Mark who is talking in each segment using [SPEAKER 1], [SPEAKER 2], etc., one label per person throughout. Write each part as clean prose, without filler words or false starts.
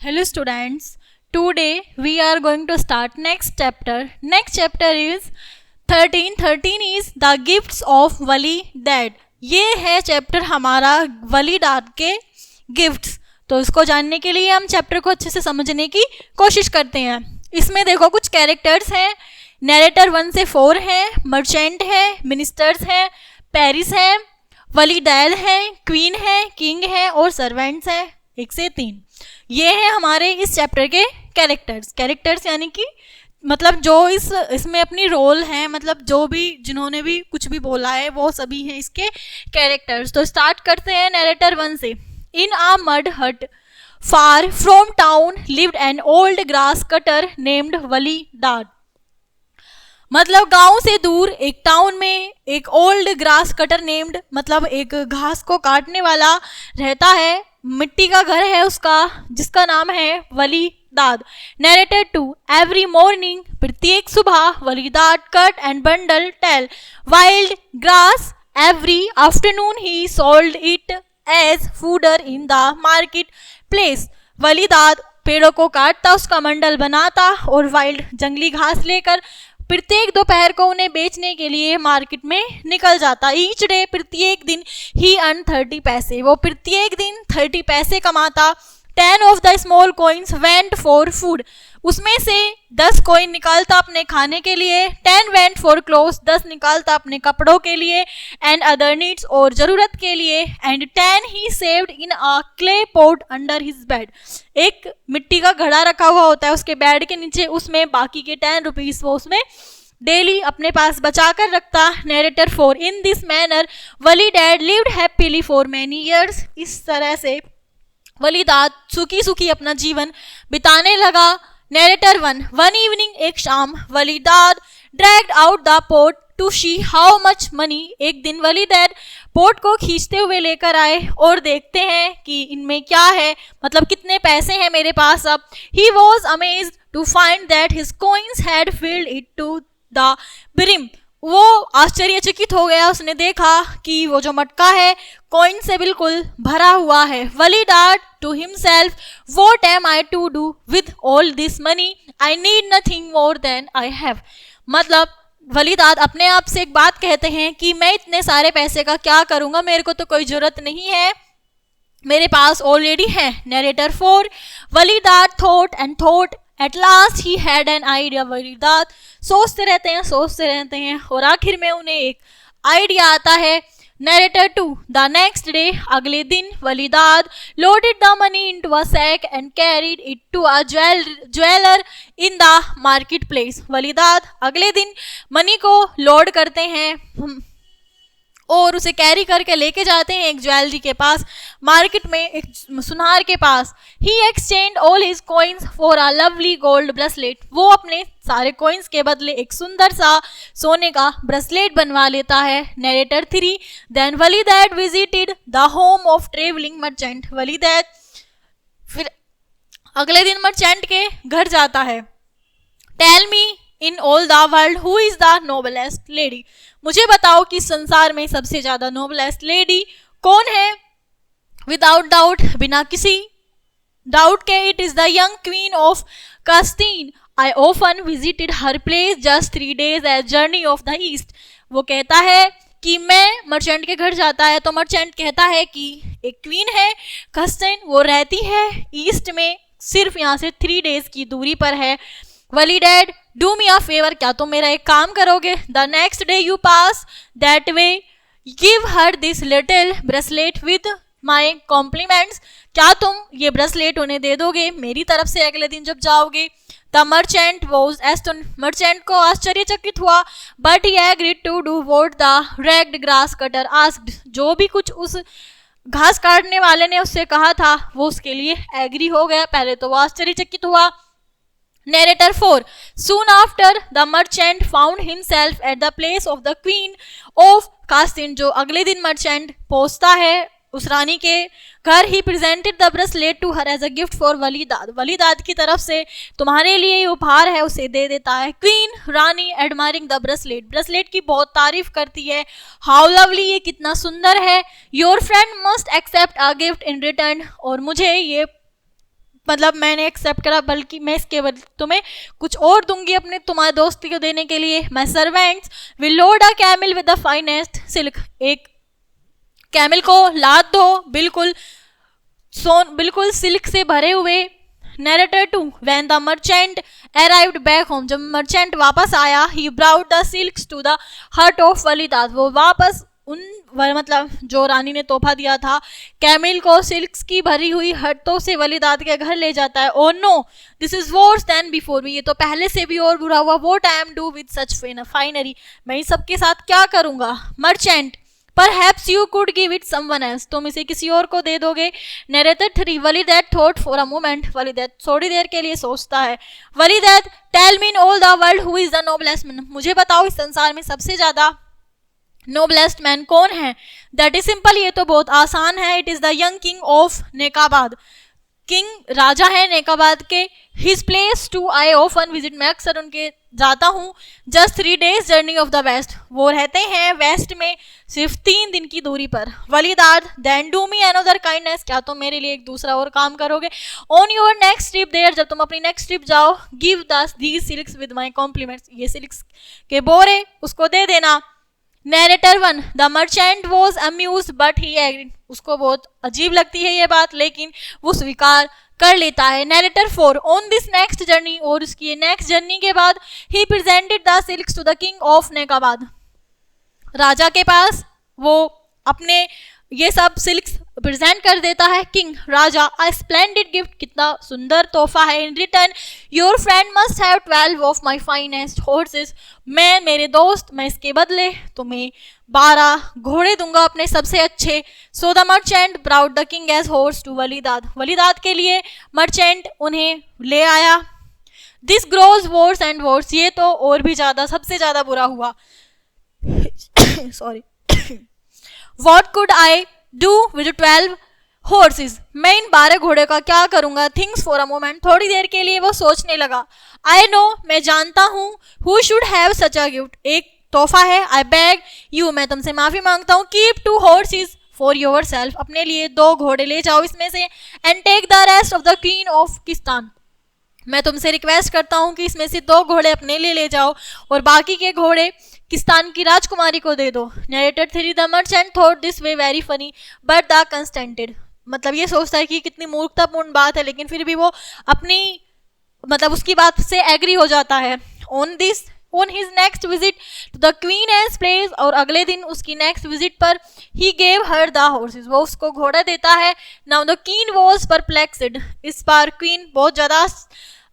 [SPEAKER 1] Hello students, today we are going to start next chapter. Next chapter is 13. 13 is the gifts of Wali dad. ये है chapter हमारा वली dad के gifts. तो इसको जानने के लिए हम चैप्टर को अच्छे से समझने की कोशिश करते हैं. इसमें देखो कुछ कैरेक्टर्स हैं. नरेटर 1 से 4 हैं, मर्चेंट है, मिनिस्टर्स हैं, पेरिस है, वली डैड है, क्वीन है, किंग है और सर्वेंट्स हैं 1 से 3. ये है हमारे इस चैप्टर के कैरेक्टर्स यानी कि मतलब जो इसमें अपनी रोल है, मतलब जो भी जिन्होंने भी कुछ भी बोला है वो सभी हैं इसके कैरेक्टर्स. तो स्टार्ट करते हैं नरेटर 1 से. इन आ मड हट far from town lived an old grass cutter named Wali dad. मतलब गांव से दूर एक टाउन में एक ओल्ड ग्रास कटर नेम्ड मतलब एक घास को काटने वाला रहता है. मिट्टी का घर है उसका, जिसका नाम है Wali Dad. Narrator 2. Every morning प्रत्येक सुबह Wali Dad cut and bundle tall wild grass. Every afternoon he sold it as fodder in the market place. Wali Dad पेड़ों को काटता, उसका मंडल बनाता और वाइल्ड जंगली घास लेकर प्रत्येक दोपहर को उन्हें बेचने के लिए मार्केट में निकल जाता. ईच डे प्रत्येक दिन ही अर्न 30 पैसे. वो प्रत्येक दिन 30 पैसे कमाता. 10 of the small coins went for food. उसमें से 10 कॉइन निकालता अपने खाने के लिए. 10 वेंट फॉर क्लोथ्स. 10 निकालता अपने कपड़ों के लिए एंड अदर नीड्स और जरूरत के लिए. And 10 he saved in a clay pot under his bed. एक मिट्टी का घड़ा रखा हुआ होता है उसके बेड के नीचे, उसमें बाकी के 10 रुपीज वो उसमें डेली अपने पास बचा कर रखता. Narrator 4. In this manner Wali dad lived happily for many years. इस तरह से वली डैड सुखी सुखी अपना जीवन बिताने लगा. नरेटर 1. वन इवनिंग एक शाम Wali Dad dragged out the pot to see how much money. एक दिन वली डैड पोट को खींचते हुए लेकर आए और देखते हैं कि इनमें क्या है, मतलब कितने पैसे हैं मेरे पास अब. He was amazed to find that his coins had filled it to the brim. वो आश्चर्यचकित हो गया, उसने देखा कि वो जो मटका है कॉइन से बिल्कुल भरा हुआ है. Wali Dad to himself. What am I to do with all this money? I need nothing more than I have. मतलब वली डैड अपने आप से एक बात कहते हैं कि मैं इतने सारे पैसे का क्या करूंगा, मेरे को तो कोई जरूरत नहीं है, मेरे पास ऑलरेडी है. Narrator 4. Wali dad thought and thought. At last he had an idea. Wali dad सोचते रहते हैं और आखिर में उन्हें एक आइडिया आता है. नरेटर 2. The next day. अगले दिन Wali Dad loaded the money into a sack and carried it to a jeweller in the market place. Wali Dad अगले दिन मनी को लोड करते हैं और उसे कैरी करके लेके जाते हैं एक ज्वेलरी के पास, मार्केट में एक सुनार के पास. He exchange all his coins for a lovely gold bracelet. वो अपने सारे कॉइन्स के बदले एक सुंदर सा सोने का ब्रेसलेट बनवा लेता है. Narrator 3. Then Wali Dad visited the home of travelling merchant. Wali Dad फिर अगले दिन मर्चेंट के घर जाता है. Tell me in all the world who is the noblest lady. मुझे बताओ कि संसार में सबसे ज्यादा नोबलेस्ट लेडी कौन है? विदाउट डाउट, बिना किसी डाउट के, it is the young queen of Khaistan. I often visited her place just 3 days as journey of the east. वो कहता है कि मैं मर्चेंट के घर जाता है तो मर्चेंट कहता है कि एक क्वीन है कास्टीन, वो रहती है ईस्ट में, सिर्फ यहाँ से 3 days की दूरी पर है. Wali Dad do me a favour. क्या तुम मेरा एक काम करोगे? The next day you pass that way give her this little bracelet with my compliments. क्या तुम ये ब्रेसलेट उन्हें दे दोगे मेरी तरफ से अगले दिन जब जाओगे? The merchant was astonished. Merchant को आश्चर्यचकित हुआ, but he agreed to do what the ragged grass cutter asked. जो भी कुछ उस घास काटने वाले ने उससे कहा था वो उसके लिए एग्री हो गया. पहले तो वो आश्चर्यचकित हुआ. Narrator 4. Soon after, the merchant found himself at the place of the queen of Castin. जो अगले दिन मर्चेंट पहुंचता है उस रानी के घर. He presented the bracelet to her as a gift for Wali Dad. Wali Dad की तरफ से तुम्हारे लिए ये उपहार है, उसे दे देता है. Queen Rani admiring the bracelet. Bracelet की बहुत तारीफ करती है. हाउ लवली, ये कितना सुंदर है. Your friend must accept a gift in return. और मुझे ये मतलब मैंने एक्सेप्ट करा, बल्कि मैं इसके बदले तुम्हें कुछ और दूंगी अपने तुम्हारे दोस्ती को देने के लिए. My servants will load a camel with the finest silk. एक कैमल को लाद दो बिल्कुल सिल्क से भरे हुए. Narrator 2 when the merchant arrived back home. जब मर्चेंट वापस आया, he brought the silks to the hut of Walidad. वो वापस उन मतलब जो रानी ने तोहफा दिया था कैमिल को सिल्क्स की भरी हुई हटों से वलीदाद के घर ले जाता है. Oh no, this is worse than before me. ये तो पहले से भी और बुरा हुआ. What I am do with such finery. मैं इन सबके साथ क्या करूंगा. Merchant perhaps you could give it someone else. तुम इसे किसी और को दे दोगे. Narrator 3 Walidad thought for a moment. Walidad थोड़ी देर के लिए सोचता है. Walidad tell me in all the world who is the noblest man. मुझे बताओ इस संसार में सबसे ज्यादा नोबलेस्ट मैन कौन है. That is simple. ये तो बहुत आसान है. It is the young king of Nekabad. King राजा है नेकाबाद के. His place to I often visit. मैं अक्सर उनके जाता हूँ. Just 3 days journey of the west. वो रहते हैं वेस्ट में सिर्फ 3 दिन की दूरी पर. Walidad then do me another kindness. क्या तुम मेरे लिए एक दूसरा और काम करोगे. On your next trip there. जब तुम अपनी नेक्स्ट ट्रिप जाओ, give these silks with my compliments. ये सिल्क्स के बोरे उसको दे देना. Narrator 1 the merchant was amuse but he agreed. उसको बहुत अजीब लगती है ये बात, लेकिन वो स्वीकार कर लेता है. Narrator 4 on this next journey. और उसकी नेक्स्ट जर्नी के बाद ही presented the silks to the king of Nekabad. राजा के पास वो अपने ये सब सिल्क्स प्रेजेंट कर देता है. किंग राजा अ स्प्लेंडेड गिफ्ट. कितना सुंदर तोहफा है. In return your friend must have 12 of my finest horses. मेरे दोस्त, मैं इसके बदले तुम्हें 12 घोड़े दूंगा अपने सबसे अच्छे. So the merchant brought the king as horse to Walidad. Walidad के लिए मर्चेंट उन्हें ले आया. This grows worse and worse. ये तो और भी ज्यादा, सबसे ज्यादा बुरा हुआ. Sorry. What could I do with 12 horses? मैं इन 12 घोड़े का क्या करूंगा. Thinks for a moment. थोड़ी देर के लिए वो सोचने लगा. I know, मैं जानता हूँ. Who should have such a gift? एक तोहफा है. I beg you, मैं तुमसे माफी मांगता हूँ. Keep 2 horses for yourself. अपने लिए 2 घोड़े ले जाओ इसमें से. And take the rest of the queen of किस्तान. मैं तुमसे रिक्वेस्ट करता हूँ कि इसमें से 2 घोड़े अपने लिए ले जाओ और बाकी के घोड़े किस्तान की राजकुमारी को दे दो. Narrator 3 the merchant thought this way very funny but the consented. मतलब ये सोचता है कि कितनी मूर्खतापूर्ण बात है, लेकिन फिर भी वो अपनी मतलब उसकी बात से एग्री हो जाता है. On his next visit to the queen's palace. और अगले दिन उसकी नेक्स्ट विजिट पर he gave her the horses. वो उसको घोड़ा देता है. Now the queen was perplexed. इस बार क्वीन बहुत ज्यादा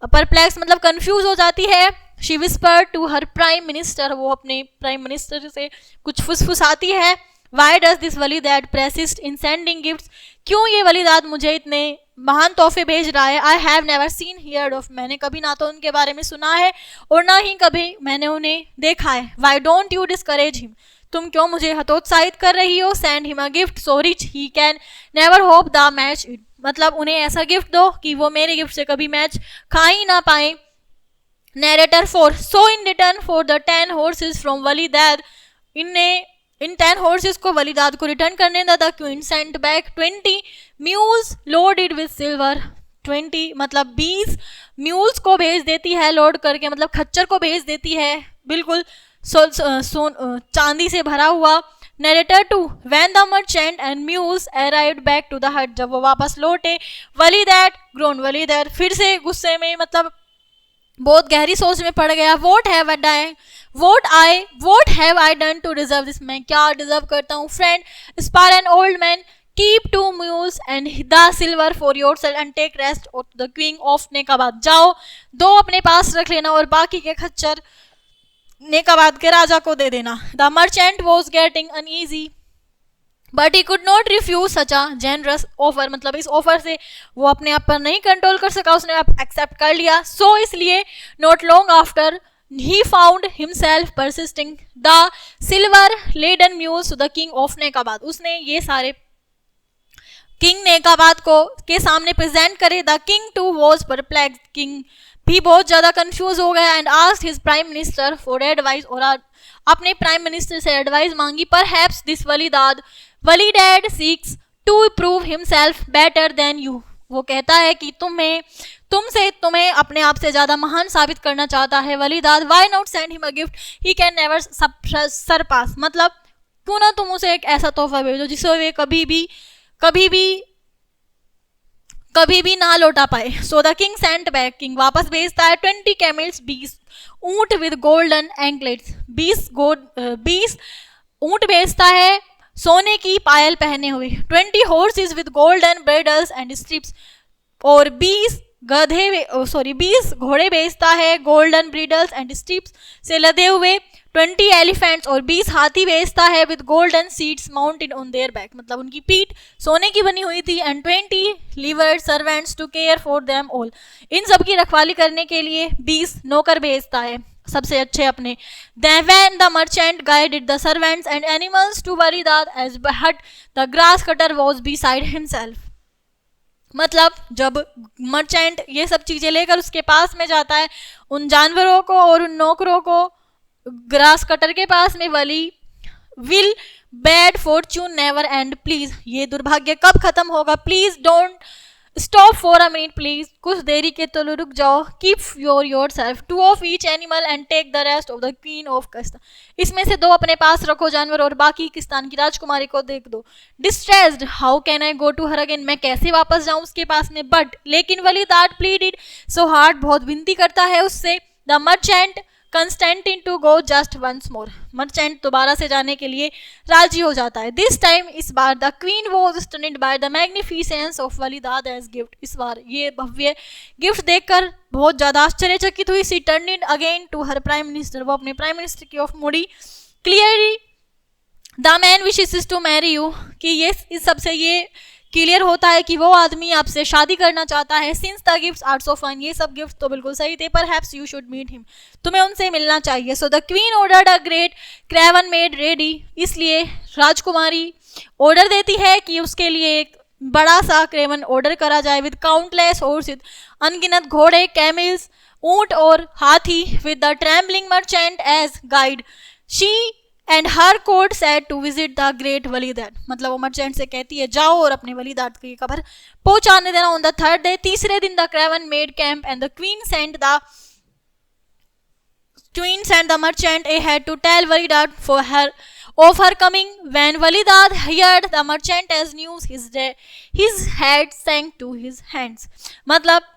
[SPEAKER 1] परप्लेक्स मतलब कंफ्यूज हो जाती है. She whisper to her prime minister. वो अपने प्राइम मिनिस्टर से कुछ फुसफुसाती है. Why does this Walidad persist in sending gifts? क्यों ये वलीदाद मुझे इतने महान तोहफे भेज रहा है. I have never seen heard of. मैंने कभी ना तो उनके बारे में सुना है और ना ही कभी मैंने उन्हें देखा है. Why don't you discourage him. तुम क्यों मुझे हतोत्साहित कर रही हो. Send him a gift so rich he can never hope the match it. मतलब उन्हें ऐसा गिफ्ट दो कि वो मेरे गिफ्ट से कभी मैच खा ही ना पाए. Narrator 4 so in return for the 10 horses from Walidad. इन 10 horses को वलीदाद को रिटर्न करने the queen sent back 20 mules loaded with silver. 20 मतलब 20 म्यूल्स को भेज देती है लोड करके, मतलब खच्चर को भेज देती है बिल्कुल चांदी से भरा हुआ. Narrator 2 when the merchant and mules arrived back to the hut. जब वो वापस लौटे, वलीदैद ग्रोन. वलीदैद फिर से गुस्से में मतलब बहुत गहरी सोच में पड़ गया. What have I done to deserve this. मैं क्या डिजर्व करता हूँ. Friend spare an old man keep 2 mules and the silver for yourself and take rest of the queen of Nekabad. जाओ 2 अपने पास रख लेना और बाकी के खच्चर नेकाबाद के राजा को दे देना. The merchant was getting uneasy but he could not refuse such a generous offer. मतलब इस ऑफर से वो अपने आप पर नहीं कंट्रोल कर सका, उसने एक्सेप्ट कर लिया. सो इसलिए not long after he found himself persisting the silver laden mules to the king of नेकाबाद. उसने ये सारे किंग नेकाबाद को के सामने प्रेजेंट करे. The king too was perplex. किंग भी बहुत ज्यादा कंफ्यूज हो गया. And asked his prime minister for advice. और अपने प्राइम मिनिस्टर से एडवाइस मांगी. Perhaps this Walidad seeks to prove himself better than you. वो कहता है कि तुम्हें अपने आप से ज्यादा महान साबित करना चाहता है Walidad, why not send him a gift he can never surpass, मतलब क्यों ना तुम उसे एक ऐसा तोहफा भेजो जिसे वे कभी भी ना लौटा पाए। सो the king Saint back, king वापस भेजता है 20 कैमल्स, 20 ऊंट विद गोल्डन एंकलेट्स, 20 ऊंट भेजता है सोने की पायल पहने हुए, 20 horses with golden bridles and stripes, और 20 घोड़े भेजता है गोल्डन ब्रिडल्स एंड स्ट्रिप्स से लदे हुए, 20 एलिफेंट्स और 20 हाथी भेजता है with golden seats mounted on their back, मतलब उनकी पीठ सोने की बनी हुई थी, and 20 liveried servants to care for them all, इन सब की रखवाली करने के लिए 20 नौकर भेजता है, सबसे अच्छे अपने। Then the merchant guided the servants and animals to Walidat as but the grass cutter was beside himself, मतलब जब मर्चेंट ये सब चीजें लेकर उसके पास में जाता है, उन जानवरों को और उन नौकरों को ग्रास कटर के पास में, Walidad will bad fortune never end, please ये दुर्भाग्य कब खत्म होगा, please don't stop for a minute, please कुछ देरी के तो रुक जाओ, keep yourself 2 of each animal and take the rest of the queen of Khaistan, इसमें से 2 अपने पास रखो जानवर और बाकी किस्तान की राजकुमारी को देख दो। Distressed, how can I go to her again, मैं कैसे वापस जाऊं उसके पास में, बट लेकिन वलीदाद प्लीडेड सो हार्ड, बहुत विनती करता है उससे, the merchant consented to go just once more, merchant दोबारा से जाने के लिए राजी हो जाता है। दिस टाइम, इस बार, the queen was stunned by the magnificence of Walidad as gift, इस बार ये भव्य गिफ्ट देखकर बहुत ज्यादा आश्चर्यचकित हुई। She turned again to her prime minister, वो अपने प्राइम मिनिस्टर की ओर मुड़ी। Clearly the man wishes to marry you, कि ये इस सबसे ये क्लियर होता है कि वो आदमी आपसे शादी करना चाहता है। Since the gifts are so fine, ये सब गिफ्ट तो बिल्कुल सही थे, perhaps you should meet him, तुम्हें उनसे मिलना चाहिए। So the queen ordered a great caravan made ready, इसलिए राजकुमारी ऑर्डर देती है कि उसके लिए एक बड़ा सा क्रेवन ऑर्डर करा जाए, विद काउंटलेस हॉर्सेस, अनगिनत घोड़े, कैमल्स, ऊंट और हाथी, with the trembling merchant as guide, she and her court said to visit the great Walidad, मतलब वो मर्चेंट से कहती है जाओ और अपने वलीदाद की खबर पहुंचाने देना। ऑन द थर्ड डे, तीसरे दिन, the caravan made camp and the queen sent the merchant ahead to tell Walidad of her coming. When Walidad heard the merchant as news, his head sank to his hands, मतलब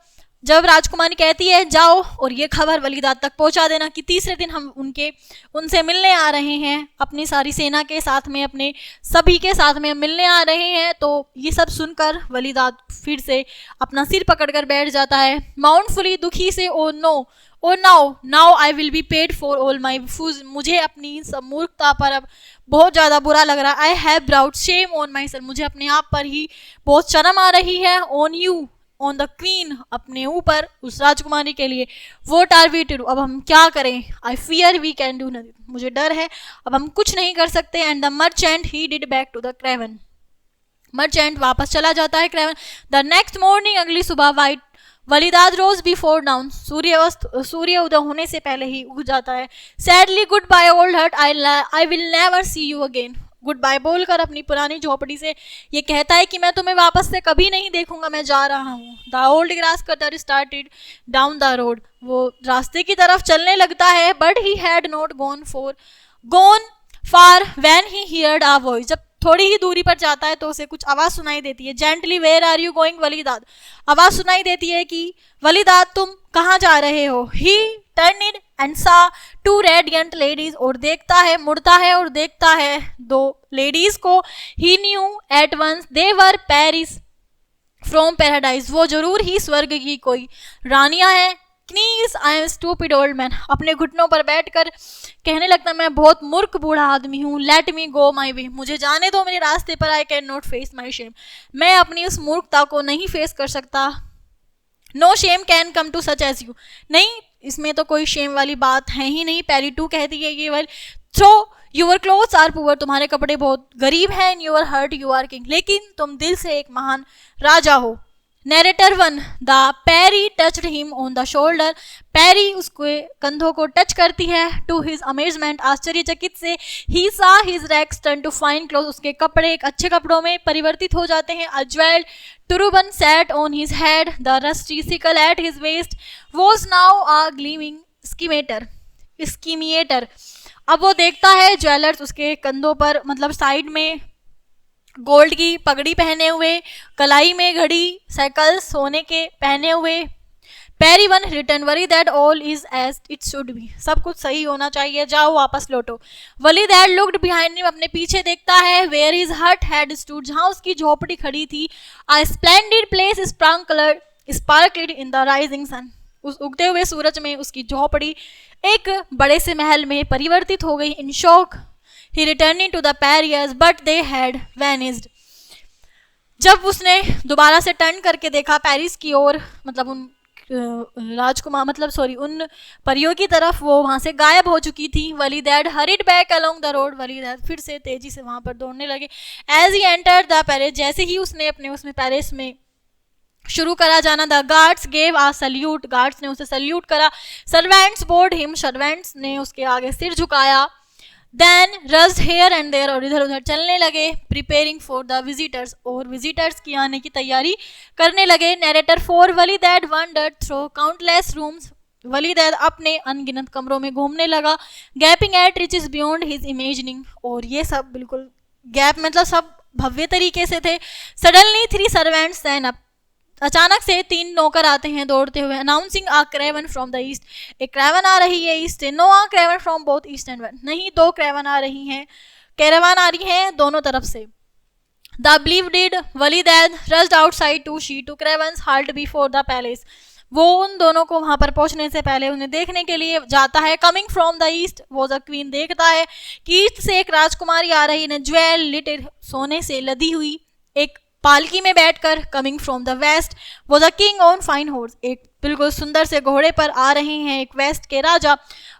[SPEAKER 1] जब राजकुमारी कहती है जाओ और ये खबर वलीदाद तक पहुंचा देना कि तीसरे दिन हम उनसे मिलने आ रहे हैं, अपनी सारी सेना के साथ में, अपने सभी के साथ में मिलने आ रहे हैं, तो ये सब सुनकर वलीदाद फिर से अपना सिर पकड़कर बैठ जाता है, माउंटफुली दुखी से, oh now I will be paid for all my fools, मुझे अपनी मूर्खता पर अब बहुत ज़्यादा बुरा लग रहा है। I have brought shame on my self, मुझे अपने आप पर ही बहुत शर्म आ रही है। On you, on the queen, अपने ऊपर, उस राजकुमारी के लिए। What are we to do, अब हम क्या करें। I fear we can do nothing, मुझे डर है अब हम कुछ नहीं कर सकते। And the merchant he did back to the caravan, मर्चेंट वापस चला जाता है क्रेवन। द नेक्स्ट मॉर्निंग, अगली सुबह, वाइट वलीदाद रोज बिफोर डाउन, सूर्य उदय होने से पहले ही उग जाता है। Sadly good bye old hut, I will never see you again, good bye बोलकर अपनी पुरानी झोपड़ी से ये कहता है कि मैं तुम्हें वापस से कभी नहीं देखूंगा, मैं जा रहा हूँ। The old grass cutter started down the road, वो रास्ते की तरफ चलने लगता है। But he had not gone far when he heard a voice, जब थोड़ी ही दूरी पर जाता है तो उसे कुछ आवाज सुनाई देती है। Gently where are you going Walidad, आवाज सुनाई देती है कि वलीदाद तुम कहाँ जा रहे हो। ही टर्नड एंड सा 2 रेडिएंट लेडीज, और देखता है, मुड़ता है और देखता है 2 लेडीज को। He knew at once they were peris from paradise, वो जरूर ही स्वर्ग की कोई रानियां हैं। Knees, I am stupid old man, अपने घुटनों पर बैठकर कहने लगता मैं बहुत मूर्ख बूढ़ा आदमी हूँ। Let me go my way, मुझे जाने दो मेरे रास्ते पर। I cannot face my shame, मैं अपनी उस मूर्खता को नहीं फेस कर सकता। No shame can come to such as you, नहीं इसमें तो कोई शेम वाली बात है ही नहीं। पैरी 2 कहती है ये वाली। So your clothes are poor, तुम्हारे कपड़े बहुत गरीब हैं। And your heart you are king, लेकिन तुम दिल से एक महान राजा हो। Narrator 1, the peri touched him on the shoulder, peri उसके कंधों को टच करती है। टू हिज अमेजमेंट, आश्चर्यचकित से, he saw his rags turn to fine cloth, उसके कपड़े एक अच्छे कपड़ों में परिवर्तित हो जाते हैं। अ jewelled turban sat on his head, the rusty sickle at his waist was now a gleaming schemator. अब वो देखता है ज्वेलर्स उसके कंधों पर, मतलब साइड में गोल्ड की पगड़ी पहने हुए, कलाई में घड़ी, साइकिल सोने के पहने हुए। Peri 1 return, Walidad all is as it should be, सब कुछ सही होना चाहिए, जाओ वापस लौटो। Walidad looked behind him, अपने पीछे देखता है। Where his hut had stood, जहां उसकी झोपड़ी खड़ी थी। A splendid palace sparkled in the rising sun, उस उगते हुए सूरज में उसकी झोपड़ी एक बड़े से महल में परिवर्तित हो गई। In shock he returning to the peris but they had vanished, जब उसने दोबारा से टर्न करके देखा पेरिस की ओर, मतलब उन राजकुमार उन परियों की तरफ, वो वहां से गायब हो चुकी थी। Walidad hurried back along the road, Walidad फिर से तेजी से वहां पर दौड़ने लगे। As he enter the palace, जैसे ही उसने अपने उसमें पैलेस में शुरू करा जाना, the guards gave a salute, guards ने उसे सल्यूट करा। सर्वेंट्स बोर्ड हिम, सर्वेंट्स ने उसके आगे सिर झुकाया। Then rushed here and there, और इधर उधर चलने लगे। प्रिपेयरिंग फॉर द विजिटर्स, और विजिटर्स की आने की तैयारी करने लगे। Narrator 4, Walidad wandered through countless rooms, Walidad अपने अनगिनत कमरों में घूमने लगा। Gaping at riches beyond his imagining, और ये सब बिल्कुल गैप मतलब सब भव्य तरीके से थे। सडनली 3 सर्वेंट्स स्टैंड अप, अचानक से 3 नौकर आते हैं दौड़ते हुए। Announcing a caravan from the east, एक क्रेवन आ रही है ईस्ट से। No a caravan from both east and west, नहीं 2 क्रेवन आ रही हैं, कैरावान आ रही हैं दोनों तरफ से। The bewildered Walidad rushed outside to see 2 caravans halt before the palace, वो उन दोनों को वहां पर पहुंचने से पहले उन्हें देखने के लिए जाता है। कमिंग फ्रॉम द ईस्ट वो द क्वीन, देखता है कि ईस्ट से एक राजकुमारी आ रही है, ज्वेल लिटेड, सोने से लदी हुई एक पालकी में बैठकर। कमिंग फ्रॉम द वेस्ट वो the king on fine horse, एक बिल्कुल सुंदर से घोड़े पर आ रहे हैं एक वेस्ट के राजा।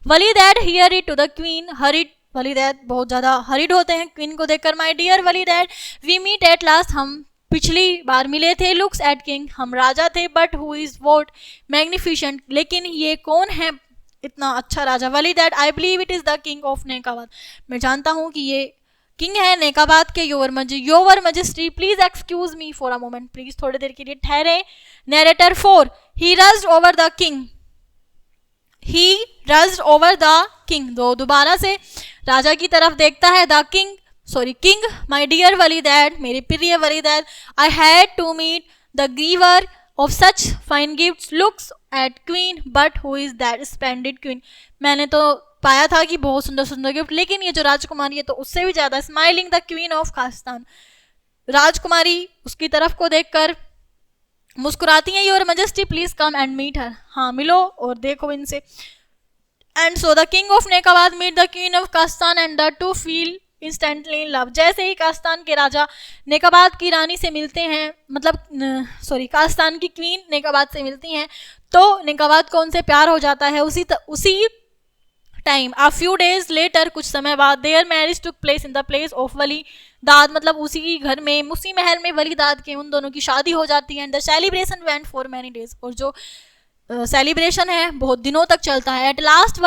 [SPEAKER 1] Walidad hear it to the queen hurried, Walidad बहुत ज्यादा हरिड होते हैं क्वीन को देखकर। My dear Walidad we meet at last, हम पिछली बार मिले थे। लुक्स एट किंग, हम राजा थे। But who is what magnificent, लेकिन ये कौन है इतना अच्छा राजा। Walidad I believe it is the king of Nekabad, मैं जानता हूँ कि ये किंग है नेकाबाद के। Your majesty please excuse me for a moment, प्लीज थोड़ी देर के लिए ठहरे। Narrator 4, he rushed over the king, he rushed over the king, दोबारा से राजा की तरफ देखता है। The king king, my dear Walidad, मेरे प्रिय Walidad, I had to meet the giver of such fine gifts, looks at queen but who is that splendid queen, मैंने तो पाया था कि बहुत सुंदर सुंदर गिफ्ट, लेकिन ये जो राजकुमारी है तो उससे भी ज्यादा। Smiling the queen of Khaistan, राजकुमारी उसकी तरफ को देखकर मुस्कुराती है। Your majesty please come and meet her, हाँ मिलो और देखो इनसे। And so the king of Nekabad meet the queen of Khaistan and the two feel instantly in love, जैसे ही कास्तान के राजा नेकाबाद की रानी से मिलते हैं, कास्तान की क्वीन नेकाबाद से मिलती हैं, तो नेकाबाद को उनसे प्यार हो जाता है। उसी time a few days later, कुछ समय बाद, their marriage took place in the palace of Walidad, मतलब उसी घर में उसी महल में वली दाद के उन दोनों की शादी हो जाती है। And the celebration went for many days, और जो सेलिब्रेशन है बहुत दिनों तक चलता है। At last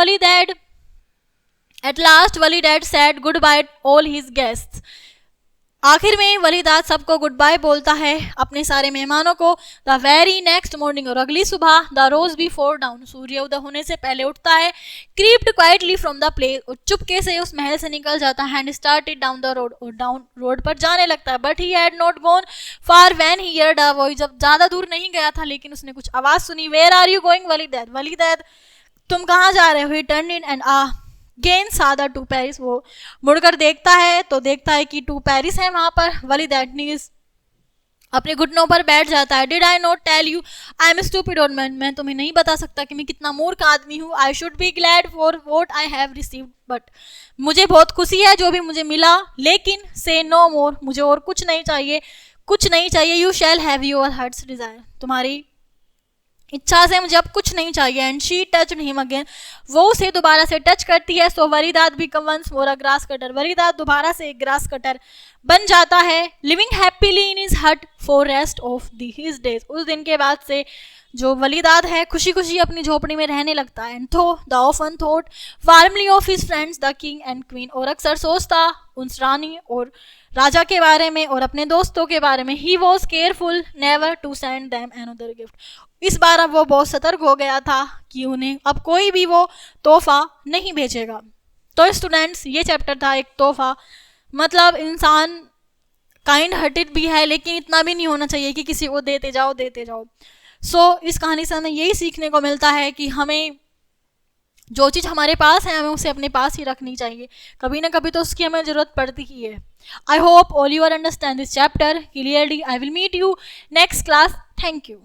[SPEAKER 1] Wali Dad said good bye all his guests, आखिर में वली दाद सबको गुड बाय बोलता है, अपने सारे मेहमानों को। द वेरी नेक्स्ट मॉर्निंग, और अगली सुबह, द रोज बिफोर डाउन, सूर्य उदय होने से पहले उठता है। Creeped quietly from the place, और चुपके से उस महल से निकल जाता है। And started down the road, और डाउन रोड पर जाने लगता है। But he had not gone far when he heard a voice, जब ज्यादा दूर नहीं गया था लेकिन उसने कुछ आवाज सुनी। वेयर आर यू गोइंग वली दैद, तुम कहाँ जा रहे हो। ही टर्न्ड इन एंड गेन सादा टू पेरिस, वो मुड़कर देखता है तो देखता है कि 2 पेरिस है वहां पर। वली दैट नीज अपने घुटनों पर बैठ जाता है। Did I not tell you I am stupid old man, मैं तुम्हें नहीं बता सकता कि मैं कितना मूर्ख आदमी हूँ। I should be glad for what I have received, but मुझे बहुत खुशी है जो भी मुझे मिला, लेकिन से नो मोर, मुझे और कुछ नहीं चाहिए। You shall have your heart's desire, तुम्हारी इच्छा से मुझे अब कुछ नहीं चाहिए, and she touch him again, वो उसे दोबारा से टच करती है। So Walidad become once more a grass cutter, वरीदाद दोबारा से एक ग्रास कटर बन जाता है। Living happily in his hut for rest of his days, उस दिन के बाद से जो वलीदाद है खुशी खुशी अपनी झोपड़ी में रहने लगता है। एंड थो the often thought warmly of his friends the king and queen, और अक्सर सोचता उस रानी और राजा के बारे में और अपने दोस्तों के बारे में। He was careful never to send them another gift, इस बार अब वो बहुत सतर्क हो गया था कि उन्हें अब कोई भी वो तोहफा नहीं भेजेगा। तो स्टूडेंट्स, ये चैप्टर था एक तोहफा, मतलब इंसान काइंड हार्टेड भी है, लेकिन इतना भी नहीं होना चाहिए कि किसी को देते जाओ देते जाओ। सो इस कहानी से हमें यही सीखने को मिलता है कि हमें जो चीज़ हमारे पास है हमें उसे अपने पास ही रखनी चाहिए, कभी ना कभी तो उसकी हमें ज़रूरत पड़ती ही है। I hope all you are understand this chapter clearly. I will meet you next class. Thank you.